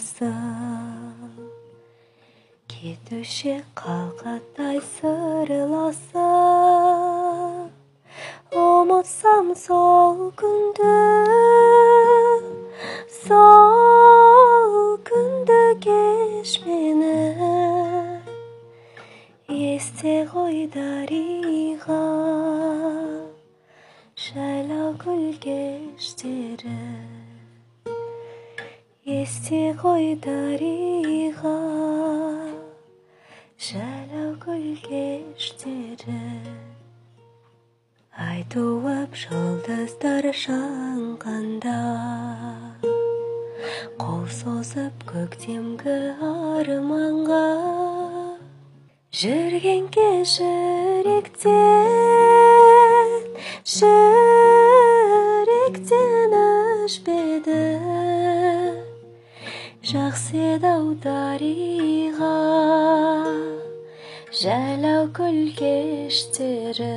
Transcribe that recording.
сырласып, кетуші қалқаттай сырыласып, ұмытсам сол күнді кеш мені. Есте ғой дариға, жайлау гүл кештері. Есте ғой дариға, жайлау гүл кештері. Ай туып жұлдыздар жанғанда, қол созып көктемгі арманға, жүргенге жүректен өшпеді. Жақсы еді-ау дариға, жайлау гүл кештері.